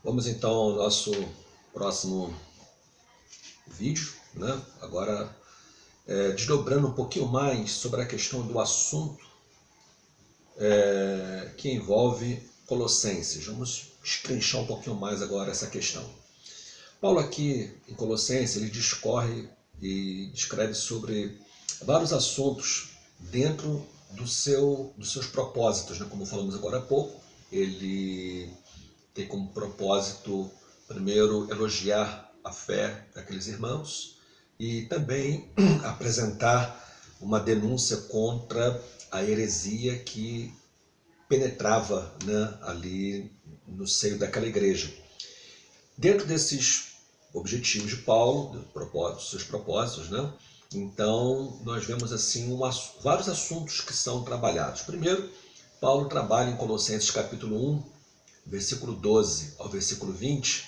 Vamos então ao nosso próximo vídeo, né? Agora desdobrando um pouquinho mais sobre a questão do assunto que envolve Colossenses. Vamos destrinchar um pouquinho mais agora essa questão. Paulo aqui em Colossenses ele discorre e escreve sobre vários assuntos dentro dos seus propósitos, né? Como falamos agora há pouco, ele tem como propósito, primeiro, elogiar a fé daqueles irmãos e também apresentar uma denúncia contra a heresia que penetrava, né, ali no seio daquela igreja. Dentro desses objetivos de Paulo, seus propósitos, né, então nós vemos assim vários assuntos que são trabalhados. Primeiro, Paulo trabalha em Colossenses capítulo 1, versículo 12 ao versículo 20,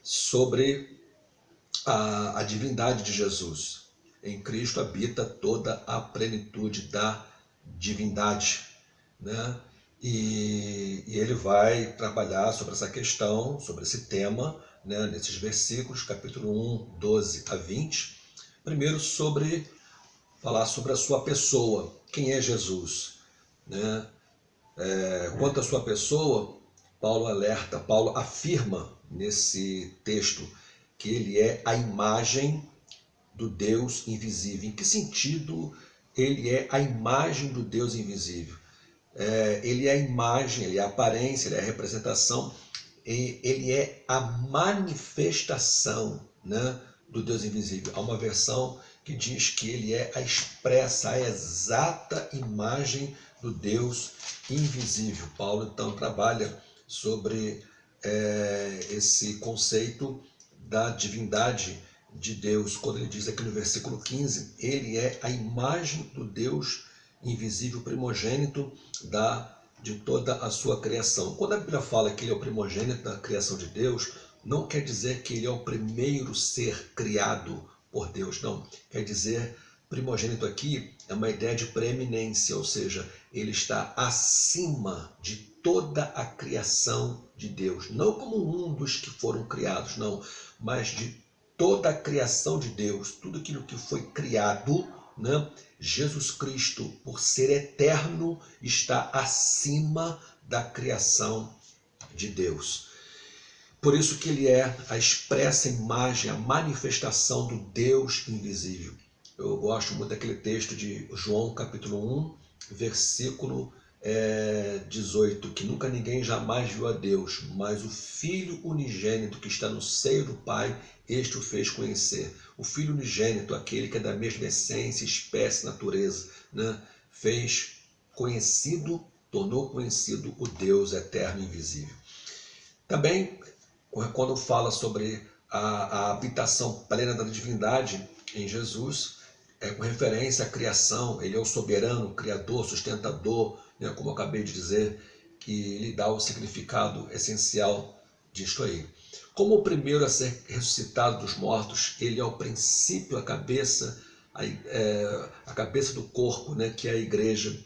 sobre a divindade de Jesus. Em Cristo habita toda a plenitude da divindade, né? E ele vai trabalhar sobre essa questão, sobre esse tema, né, nesses versículos, capítulo 1, 12 a 20. Primeiro, falar sobre a sua pessoa, quem é Jesus, né? Quanto à sua pessoa, Paulo afirma nesse texto que ele é a imagem do Deus invisível. Em que sentido ele é a imagem do Deus invisível? Ele é a imagem, ele é a aparência, ele é a representação, ele é a manifestação, né, do Deus invisível. Há uma versão que diz que ele é a exata imagem do Deus invisível. Paulo então trabalha sobre esse conceito da divindade de Deus, quando ele diz aqui no versículo 15, ele é a imagem do Deus invisível, primogênito de toda a sua criação. Quando a Bíblia fala que ele é o primogênito da criação de Deus, não quer dizer que ele é o primeiro ser criado por Deus, não. Quer dizer, primogênito aqui é uma ideia de preeminência, ou seja, ele está acima de toda a criação de Deus. Não como um dos que foram criados, não, mas de toda a criação de Deus, tudo aquilo que foi criado, né? Jesus Cristo, por ser eterno, está acima da criação de Deus. Por isso que ele é a expressa imagem, a manifestação do Deus invisível. Eu gosto muito daquele texto de João capítulo 1, versículo 18, que nunca ninguém jamais viu a Deus, mas o Filho unigênito que está no seio do Pai, este o fez conhecer. O Filho unigênito, aquele que é da mesma essência, espécie, natureza, né, fez conhecido, tornou conhecido o Deus eterno e invisível. Também, quando fala sobre a habitação plena da divindade em Jesus, com referência à criação, ele é o soberano, criador, sustentador, né, como eu acabei de dizer, que lhe dá o significado essencial disto aí. Como o primeiro a ser ressuscitado dos mortos, ele é o princípio, a cabeça do corpo, né, que é a igreja.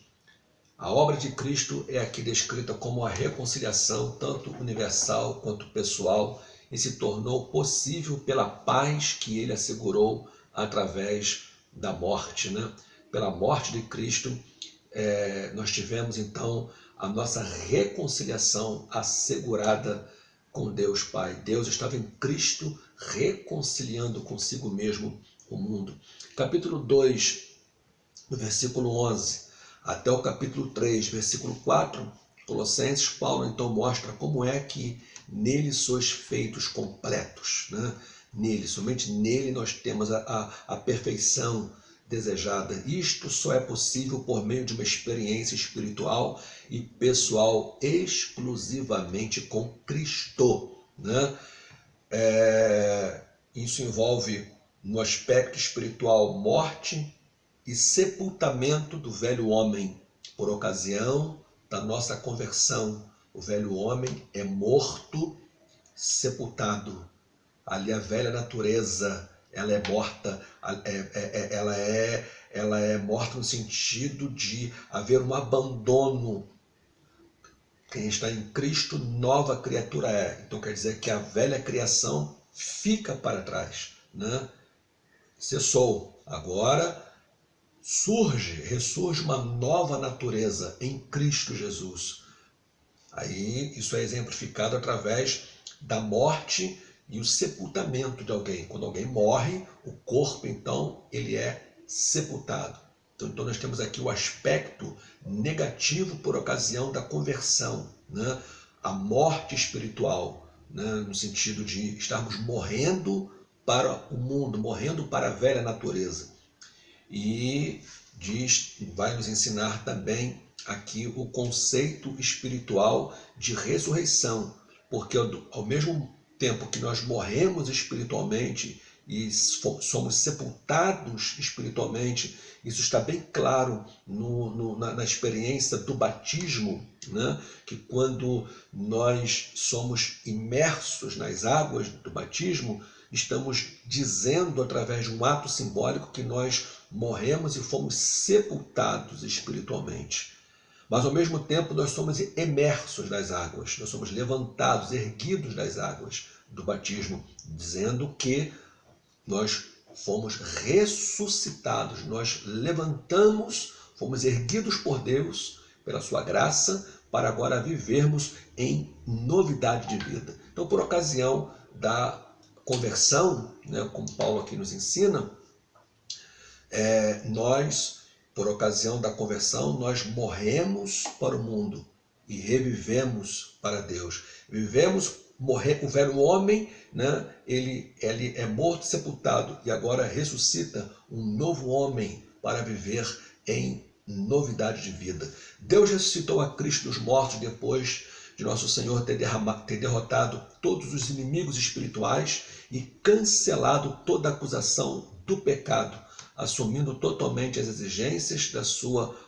A obra de Cristo é aqui descrita como a reconciliação, tanto universal quanto pessoal, e se tornou possível pela paz que ele assegurou através da morte, né? Pela morte de Cristo, nós tivemos então a nossa reconciliação assegurada com Deus Pai. Deus estava em Cristo reconciliando consigo mesmo o mundo. Capítulo 2, do versículo 11 até o capítulo 3, versículo 4, Colossenses, Paulo então mostra como é que nele sois feitos completos, né? Somente nele nós temos a perfeição desejada. Isto só é possível por meio de uma experiência espiritual e pessoal exclusivamente com Cristo, né? Isso envolve, no aspecto espiritual, morte e sepultamento do velho homem por ocasião da nossa conversão. O velho homem é morto, sepultado. Ali a velha natureza, ela é morta, ela é morta no sentido de haver um abandono Quem está em Cristo, nova criatura é. Então quer dizer que a velha criação fica para trás, né? Cessou. Agora ressurge uma nova natureza em Cristo Jesus. Aí isso é exemplificado através da morte e o sepultamento de alguém. Quando alguém morre, o corpo, então, ele é sepultado. Então nós temos aqui o aspecto negativo por ocasião da conversão, né? A morte espiritual, né? No sentido de estarmos morrendo para o mundo, morrendo para a velha natureza. E vai nos ensinar também aqui o conceito espiritual de ressurreição, porque ao mesmo tempo que nós morremos espiritualmente e somos sepultados espiritualmente, isso está bem claro na experiência do batismo, né? Que quando nós somos imersos nas águas do batismo, estamos dizendo através de um ato simbólico que nós morremos e fomos sepultados espiritualmente. Mas ao mesmo tempo nós somos imersos nas águas, nós somos levantados, erguidos das águas do batismo, dizendo que nós fomos ressuscitados, nós levantamos, fomos erguidos por Deus, pela sua graça, para agora vivermos em novidade de vida. Então, por ocasião da conversão, né, como Paulo aqui nos ensina, por ocasião da conversão, nós morremos para o mundo e revivemos para Deus. O velho homem, né, ele é morto, sepultado, e agora ressuscita um novo homem para viver em novidade de vida. Deus ressuscitou a Cristo dos mortos depois de nosso Senhor ter derrotado todos os inimigos espirituais e cancelado toda acusação do pecado, assumindo totalmente as exigências da sua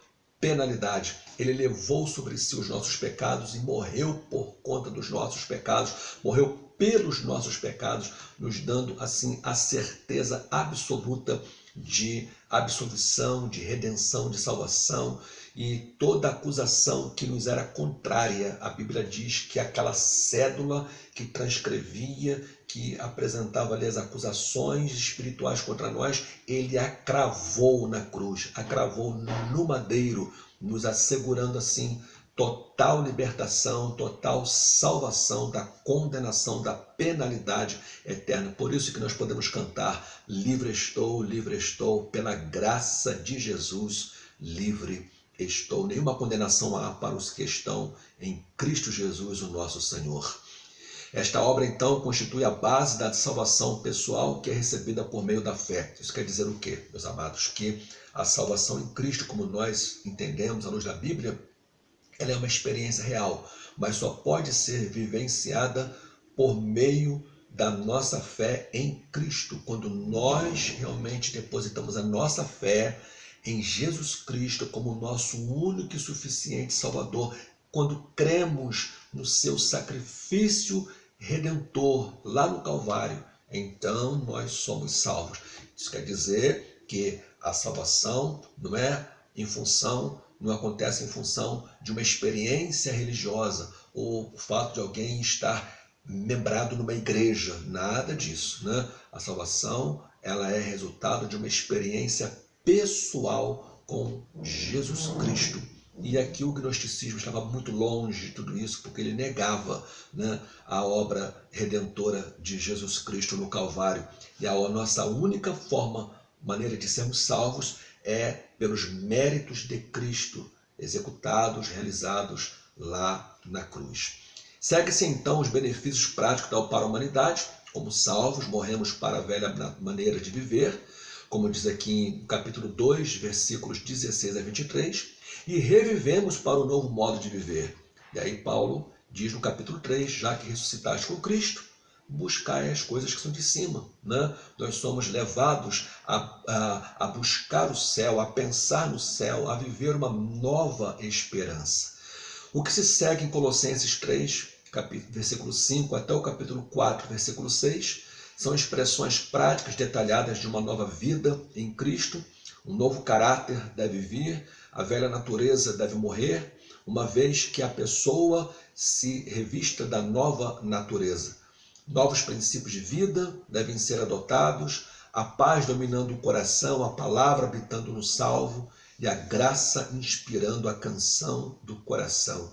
penalidade. Ele levou sobre si os nossos pecados e morreu por conta dos nossos pecados, morreu pelos nossos pecados, nos dando assim a certeza absoluta de absolvição, de redenção, de salvação, e toda acusação que nos era contrária. A Bíblia diz que aquela cédula que transcrevia, que apresentava ali as acusações espirituais contra nós, ele a cravou na cruz, a cravou no madeiro, nos assegurando assim total libertação, total salvação da condenação, da penalidade eterna. Por isso que nós podemos cantar: livre estou, pela graça de Jesus, livre estou. Nenhuma condenação há para os que estão em Cristo Jesus, o nosso Senhor. Esta obra, então, constitui a base da salvação pessoal que é recebida por meio da fé. Isso quer dizer o quê, meus amados? Que a salvação em Cristo, como nós entendemos à luz da Bíblia, ela é uma experiência real, mas só pode ser vivenciada por meio da nossa fé em Cristo. Quando nós realmente depositamos a nossa fé em Jesus Cristo como nosso único e suficiente Salvador, quando cremos no seu sacrifício redentor lá no Calvário, então nós somos salvos. Isso quer dizer que a salvação não acontece em função de uma experiência religiosa ou o fato de alguém estar membrado numa igreja, nada disso, né? A salvação, ela é resultado de uma experiência pessoal com Jesus Cristo. E aqui o gnosticismo estava muito longe de tudo isso, porque ele negava, né, a obra redentora de Jesus Cristo no Calvário. E a nossa única maneira de sermos salvos é pelos méritos de Cristo, executados, realizados lá na cruz. Segue-se então os benefícios práticos para a humanidade. Como salvos, morremos para a velha maneira de viver, como diz aqui no capítulo 2, versículos 16 a 23, e revivemos para o novo modo de viver. E aí Paulo diz no capítulo 3, já que ressuscitaste com Cristo, buscai as coisas que são de cima, né? Nós somos levados a buscar o céu, a pensar no céu, a viver uma nova esperança. O que se segue em Colossenses 3, versículo 5 até o capítulo 4, versículo 6, são expressões práticas detalhadas de uma nova vida em Cristo. Um novo caráter deve vir, a velha natureza deve morrer, uma vez que a pessoa se revista da nova natureza. Novos princípios de vida devem ser adotados, a paz dominando o coração, a palavra habitando no salvo e a graça inspirando a canção do coração,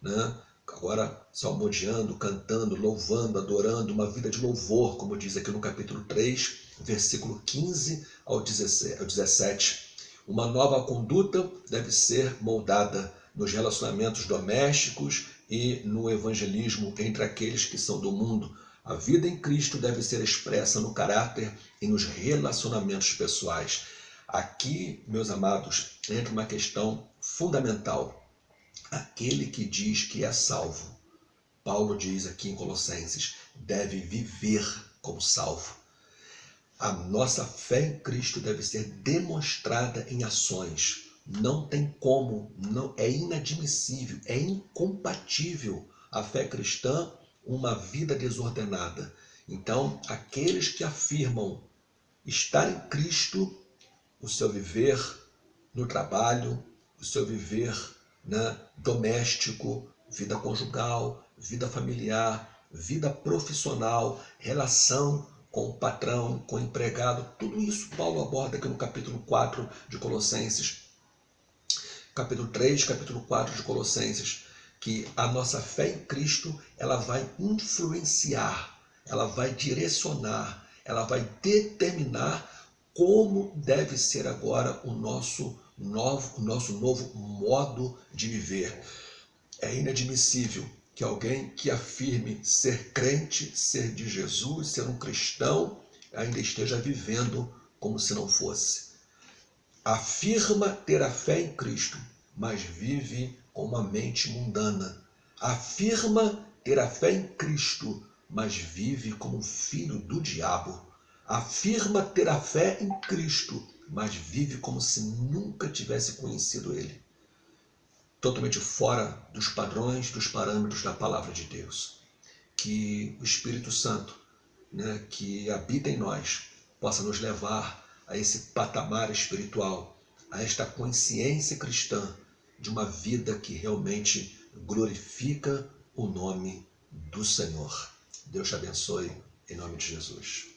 né? Agora salmodiando, cantando, louvando, adorando, uma vida de louvor, como diz aqui no capítulo 3, versículo 15 ao 17. Uma nova conduta deve ser moldada nos relacionamentos domésticos e no evangelismo entre aqueles que são do mundo. A vida em Cristo deve ser expressa no caráter e nos relacionamentos pessoais. Aqui, meus amados, entra uma questão fundamental. Aquele que diz que é salvo, Paulo diz aqui em Colossenses, deve viver como salvo. A nossa fé em Cristo deve ser demonstrada em ações. Não tem como, não é inadmissível, é incompatível a fé cristã uma vida desordenada. Então, aqueles que afirmam estar em Cristo, o seu viver no trabalho, o seu viver, né, doméstico, vida conjugal, vida familiar, vida profissional, relação com o patrão, com o empregado, tudo isso Paulo aborda aqui no capítulo 4 de Colossenses, capítulo 3, capítulo 4 de Colossenses, que a nossa fé em Cristo, ela vai influenciar, ela vai direcionar, ela vai determinar como deve ser agora o nosso novo modo de viver. É inadmissível que alguém que afirme ser crente, ser de Jesus, ser um cristão, ainda esteja vivendo como se não fosse. Afirma ter a fé em Cristo, mas vive com uma mente mundana. Afirma ter a fé em Cristo, mas vive como um filho do diabo. Afirma ter a fé em Cristo, mas vive como se nunca tivesse conhecido Ele. Totalmente fora dos padrões, dos parâmetros da palavra de Deus. Que o Espírito Santo, né, que habita em nós, possa nos levar a esse patamar espiritual, a esta consciência cristã de uma vida que realmente glorifica o nome do Senhor. Deus te abençoe, em nome de Jesus.